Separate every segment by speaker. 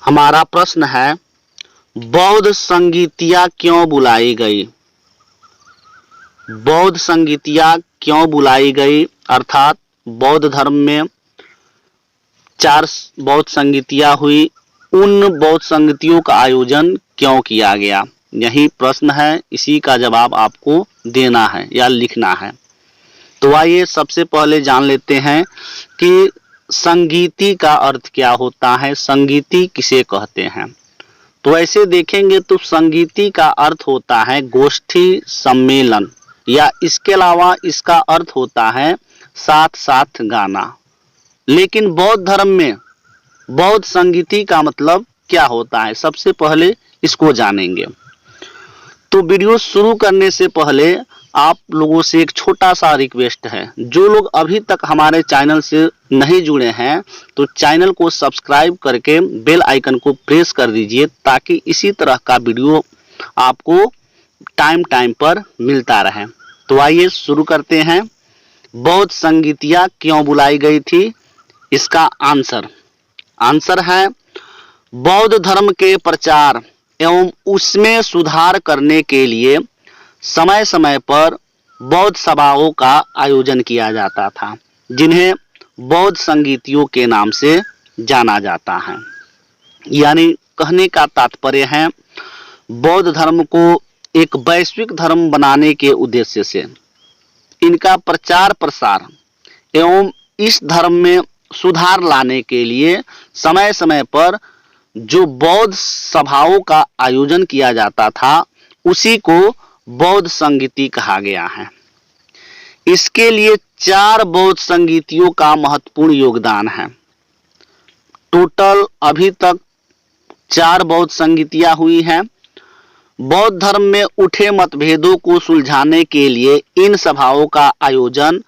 Speaker 1: हमारा प्रश्न है, बौद्ध संगीतिया क्यों बुलाई गई? बौद्ध संगीतिया क्यों बुलाई गई, अर्थात बौद्ध धर्म में 4 बौद्ध संगीतियां हुई, उन बौद्ध संगीतियों का आयोजन क्यों किया गया? यही प्रश्न है, इसी का जवाब आपको देना है या लिखना है। तो आइए सबसे पहले जान लेते हैं कि संगीति का अर्थ क्या होता है, संगीति किसे कहते हैं। तो ऐसे देखेंगे तो संगीति का अर्थ होता है गोष्ठी सम्मेलन, या इसके अलावा इसका अर्थ होता है साथ साथ गाना। लेकिन बौद्ध धर्म में बौद्ध संगीति का मतलब क्या होता है, सबसे पहले इसको जानेंगे। तो वीडियो शुरू करने से पहले आप लोगों से एक छोटा सा रिक्वेस्ट है, जो लोग अभी तक हमारे चैनल से नहीं जुड़े हैं तो चैनल को सब्सक्राइब करके बेल आइकन को प्रेस कर दीजिए, ताकि इसी तरह का वीडियो आपको टाइम टाइम पर मिलता रहे। तो आइए शुरू करते हैं। बौद्ध संगीतियां क्यों बुलाई गई थी, इसका आंसर है, बौद्ध धर्म के प्रचार एवं उसमें सुधार करने के लिए समय समय पर बौद्ध सभाओं का आयोजन किया जाता था, जिन्हें बौद्ध संगीतियों के नाम से जाना जाता है। यानी कहने का तात्पर्य है, बौद्ध धर्म को एक वैश्विक धर्म बनाने के उद्देश्य से इनका प्रचार प्रसार एवं इस धर्म में सुधार लाने के लिए समय समय पर जो बौद्ध सभाओं का आयोजन किया जाता था, उसी को बौद्ध संगीति कहा गया है। इसके लिए 4 बौद्ध संगीतियों का महत्वपूर्ण योगदान है। टोटल अभी तक 4 बौद्ध संगीतियां हुई हैं। बौद्ध धर्म में उठे मतभेदों को सुलझाने के लिए इन सभाओं का आयोजन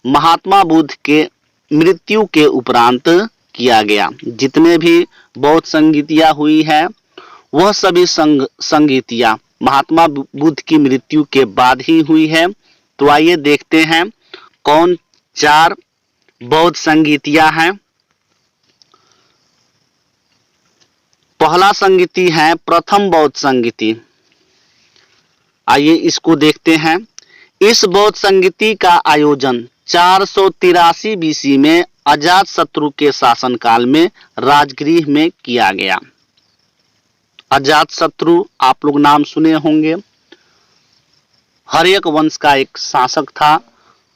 Speaker 1: महात्मा बुद्ध के मृत्यु के उपरांत किया गया। जितने भी बौद्ध संगीतियां हुई है, वह सभी संगीतियां महात्मा बुद्ध की मृत्यु के बाद ही हुई है। तो आइए देखते हैं कौन 4 बौद्ध संगीतियां हैं। पहला संगीति है प्रथम बौद्ध संगीति। आइए इसको देखते हैं। इस बौद्ध संगीति का आयोजन 483 बीसी में अजातशत्रु के शासनकाल में राजगृह में किया गया। अजातशत्रु आप लोग नाम सुने होंगे, हर्यक वंश का एक शासक था।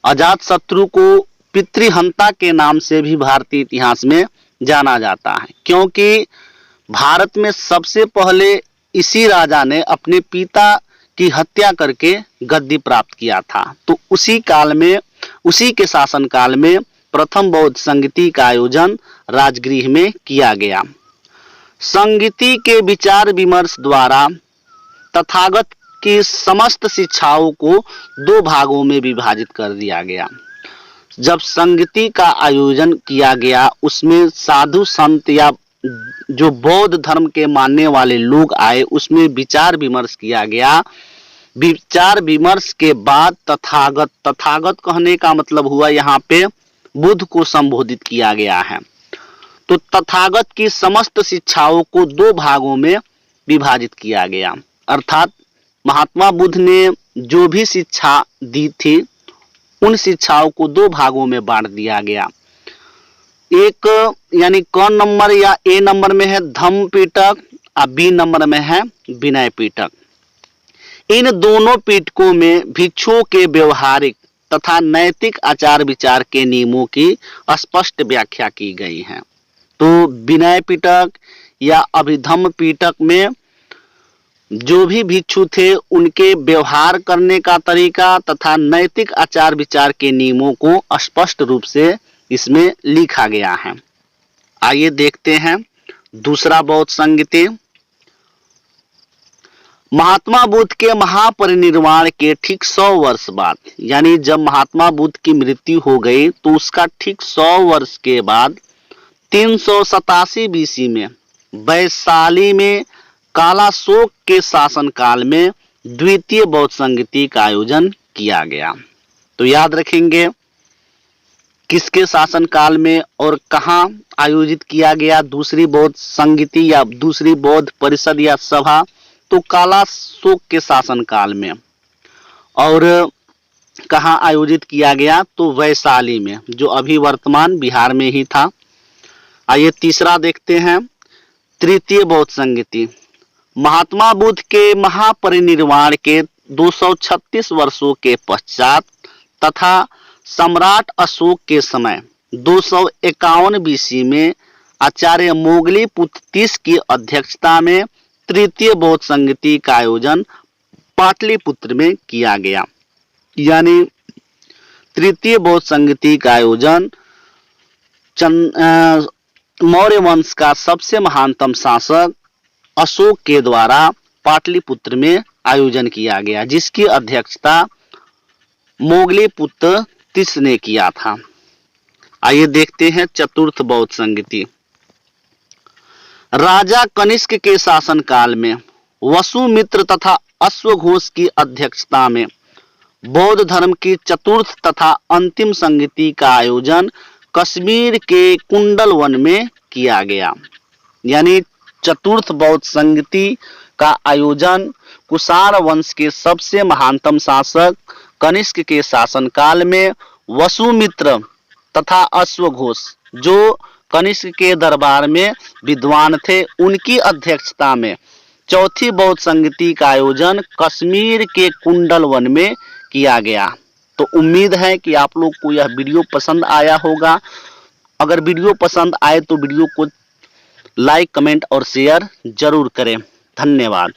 Speaker 1: अजातशत्रु को पितृहंता के नाम से भी भारतीय इतिहास में जाना जाता है, क्योंकि भारत में सबसे पहले इसी राजा ने अपने पिता की हत्या करके गद्दी प्राप्त किया था। तो उसी के शासनकाल में प्रथम बौद्ध संगीति का आयोजन राजगृह में किया गया। संगीति के विचार विमर्श द्वारा तथागत की समस्त शिक्षाओं को 2 भागों में विभाजित कर दिया गया। जब संगीति का आयोजन किया गया, उसमें साधु संत या जो बौद्ध धर्म के मानने वाले लोग आए, उसमें विचार विमर्श किया गया। विचार विमर्श के बाद तथागत कहने का मतलब हुआ यहाँ पे बुद्ध को संबोधित किया गया है। तो तथागत की समस्त शिक्षाओं को 2 भागों में विभाजित किया गया, अर्थात महात्मा बुद्ध ने जो भी शिक्षा दी थी, उन शिक्षाओं को 2 भागों में बांट दिया गया। एक यानी क नंबर या ए नंबर में है धम्म पिटक और बी नंबर में है विनय पिटक। इन दोनों पिटकों में भिक्षुओं के व्यवहारिक तथा नैतिक आचार विचार के नियमों की स्पष्ट व्याख्या की गई है। तो विनय पिटक या अभिधम्म पिटक में जो भी भिक्षु थे, उनके व्यवहार करने का तरीका तथा नैतिक आचार विचार के नियमों को स्पष्ट रूप से इसमें लिखा गया है। आइए देखते हैं दूसरा बौद्ध संगीति। महात्मा बुद्ध के महापरिनिर्वाण के ठीक 100 वर्ष बाद, यानी जब महात्मा बुद्ध की मृत्यु हो गई, तो उसका ठीक 100 वर्ष के बाद 387 बीसी में वैशाली में कालाशोक के शासनकाल में द्वितीय बौद्ध संगीति का आयोजन किया गया। तो याद रखेंगे किसके शासनकाल में और कहाँ आयोजित किया गया दूसरी बौद्ध संगीति या दूसरी बौद्ध परिषद या सभा? तो कालाशोक के शासनकाल में। और कहाँ आयोजित किया गया? तो वैशाली में, जो अभी वर्तमान बिहार में ही था। आइए तीसरा देखते हैं, तृतीय बौद्ध संगीति। महात्मा बुद्ध के महापरिनिर्वाण के 236 वर्षों के पश्चात तथा सम्राट अशोक के समय 251 बीसी में आचार्य मोगली-पुत्र तीस की अध्यक्षता में तृतीय बौद्ध संगीति का आयोजन पाटलिपुत्र में किया गया। यानी तृतीय बौद्ध संगीति का आयोजन मौर्य वंश का सबसे महानतम शासक अशोक के द्वारा पाटलिपुत्र में आयोजन किया गया, जिसकी अध्यक्षता मोगली-पुत्र तीस ने किया था। आइए देखते हैं चतुर्थ बौद्ध संगीति। राजा कनिष्क के शासनकाल में वसुमित्र तथा अश्वघोष की अध्यक्षता में बौद्ध धर्म की चतुर्थ तथा अंतिम संगीति का आयोजन कश्मीर के कुंडल वन में किया गया। यानी चतुर्थ बौद्ध संगीति का आयोजन कुषाण वंश के सबसे महानतम शासक कनिष्क के शासनकाल में वसुमित्र तथा अश्वघोष, जो कनिष्क के दरबार में विद्वान थे, उनकी अध्यक्षता में चौथी बौद्ध संगीति का आयोजन कश्मीर के कुंडल वन में किया गया। तो उम्मीद है कि आप लोग को यह वीडियो पसंद आया होगा। अगर वीडियो पसंद आए तो वीडियो को लाइक, कमेंट और शेयर जरूर करें। धन्यवाद।